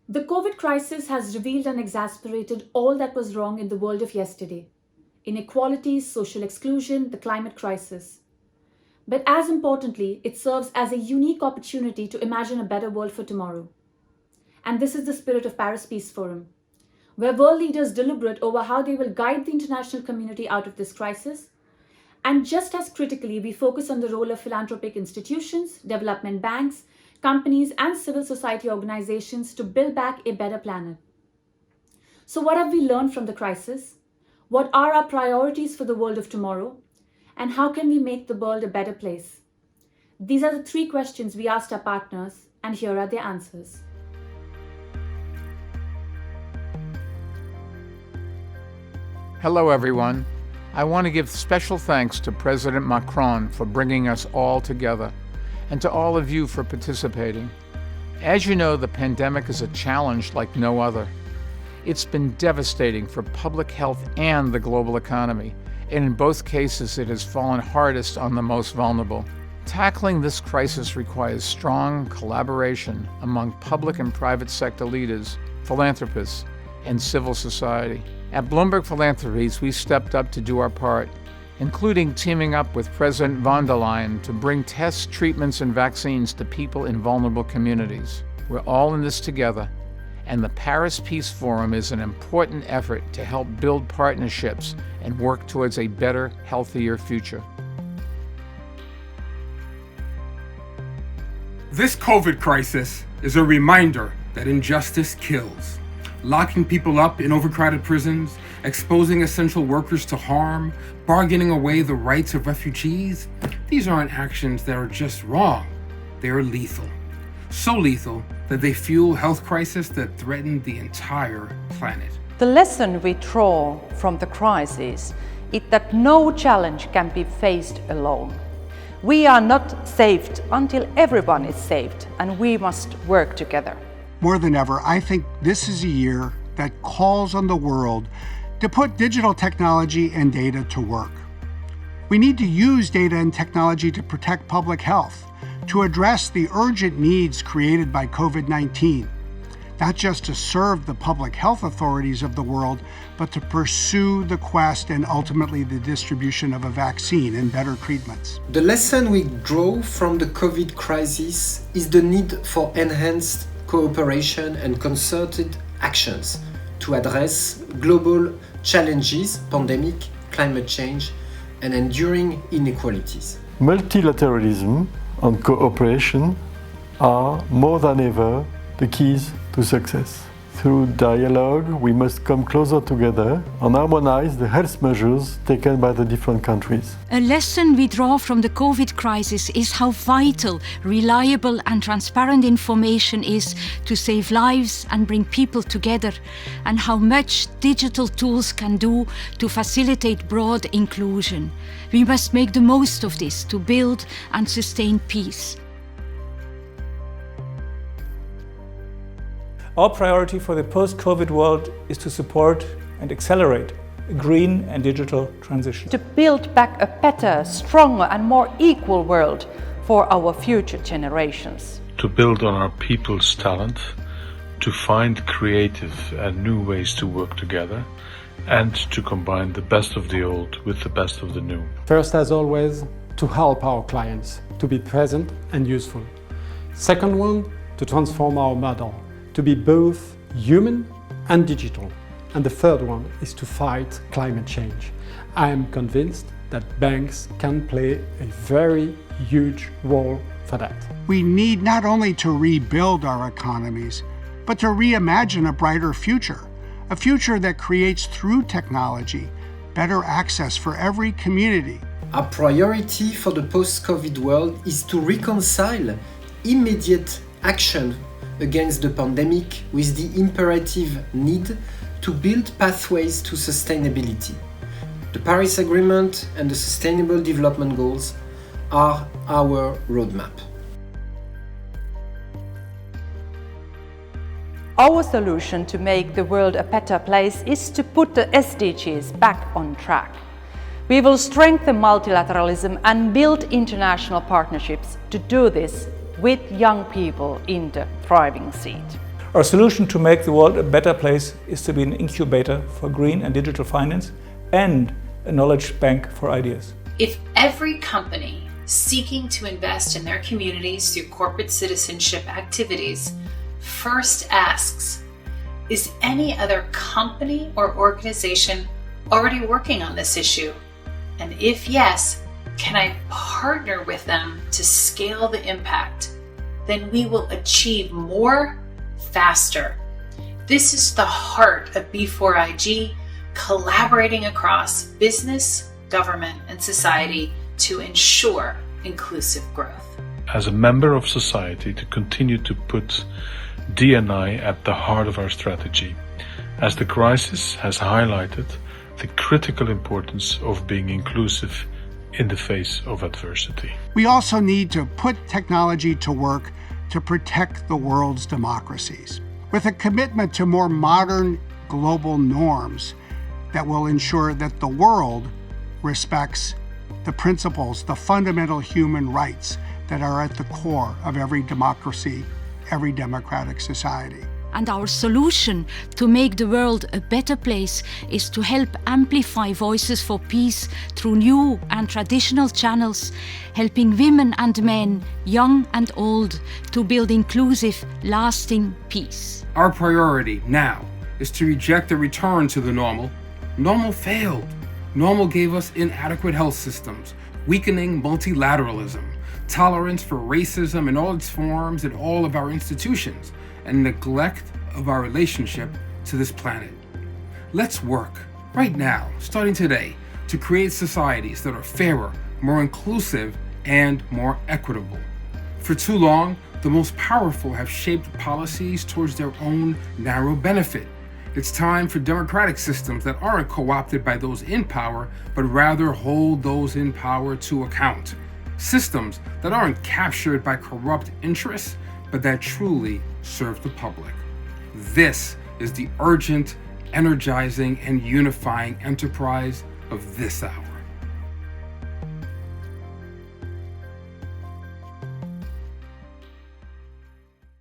The COVID crisis has revealed and exasperated all that was wrong in the world of yesterday: inequalities, social exclusion, the climate crisis. But as importantly, it serves as a unique opportunity to imagine a better world for tomorrow. And this is the spirit of Paris Peace Forum, where world leaders deliberate over how they will guide the international community out of this crisis. And just as critically, we focus on the role of philanthropic institutions, development banks, companies, and civil society organizations to build back a better planet. So, what have we learned from the crisis? What are our priorities for the world of tomorrow? And how can we make the world a better place? These are the three questions we asked our partners, and here are their answers. Hello, everyone. I want to give special thanks to President Macron for bringing us all together, and to all of you for participating. As you know, the pandemic is a challenge like no other. It's been devastating for public health and the global economy, and in both cases it has fallen hardest on the most vulnerable. Tackling this crisis requires strong collaboration among public and private sector leaders, philanthropists, and civil society. At Bloomberg Philanthropies, we stepped up to do our part, including teaming up with President von der Leyen to bring tests, treatments, and vaccines to people in vulnerable communities. We're all in this together, and the Paris Peace Forum is an important effort to help build partnerships and work towards a better, healthier future. This COVID crisis is a reminder that injustice kills. Locking people up in overcrowded prisons, exposing essential workers to harm, bargaining away the rights of refugees, these aren't actions that are just wrong, they are lethal. So lethal that they fuel health crises that threaten the entire planet. The lesson we draw from the crisis is that no challenge can be faced alone. We are not saved until everyone is saved, and we must work together. More than ever, I think this is a year that calls on the world to put digital technology and data to work. We need to use data and technology to protect public health, to address the urgent needs created by COVID-19, not just to serve the public health authorities of the world, but to pursue the quest and ultimately the distribution of a vaccine and better treatments. The lesson we draw from the COVID crisis is the need for enhanced cooperation and concerted actions to address global challenges, pandemic, climate change, and enduring inequalities. Multilateralism and cooperation are more than ever the keys to success. Through dialogue, we must come closer together and harmonize the health measures taken by the different countries. A lesson we draw from the COVID crisis is how vital, reliable and transparent information is to save lives and bring people together, and how much digital tools can do to facilitate broad inclusion. We must make the most of this to build and sustain peace. Our priority for the post-COVID world is to support and accelerate a green and digital transition. To build back a better, stronger and more equal world for our future generations. To build on our people's talent, to find creative and new ways to work together, and to combine the best of the old with the best of the new. First, as always, to help our clients to be present and useful. Second one, to transform our model, to be both human and digital. And the third one is to fight climate change. I am convinced that banks can play a very huge role for that. We need not only to rebuild our economies, but to reimagine a brighter future, a future that creates through technology better access for every community. Our priority for the post-COVID world is to reconcile immediate action against the pandemic with the imperative need to build pathways to sustainability. The Paris Agreement and the Sustainable Development Goals are our roadmap. Our solution to make the world a better place is to put the SDGs back on track. We will strengthen multilateralism and build international partnerships to do this with young people in the driving seat. Our solution to make the world a better place is to be an incubator for green and digital finance and a knowledge bank for ideas. If every company seeking to invest in their communities through corporate citizenship activities first asks, is any other company or organization already working on this issue? And if yes, can I partner with them to scale the impact? Then we will achieve more faster. This is the heart of B4IG, collaborating across business, government, and society to ensure inclusive growth. As a member of society, to continue to put D&I at the heart of our strategy, as the crisis has highlighted the critical importance of being inclusive in the face of adversity. We also need to put technology to work to protect the world's democracies, with a commitment to more modern global norms that will ensure that the world respects the principles, the fundamental human rights that are at the core of every democracy, every democratic society. And our solution to make the world a better place is to help amplify voices for peace through new and traditional channels, helping women and men, young and old, to build inclusive, lasting peace. Our priority now is to reject a return to the normal. Normal failed. Normal gave us inadequate health systems, weakening multilateralism, tolerance for racism in all its forms in all of our institutions, and neglect of our relationship to this planet. Let's work right now, starting today, to create societies that are fairer, more inclusive, and more equitable. For too long, the most powerful have shaped policies towards their own narrow benefit. It's time for democratic systems that aren't co-opted by those in power, but rather hold those in power to account. Systems that aren't captured by corrupt interests, but that truly serve the public. This is the urgent, energizing, and unifying enterprise of this hour.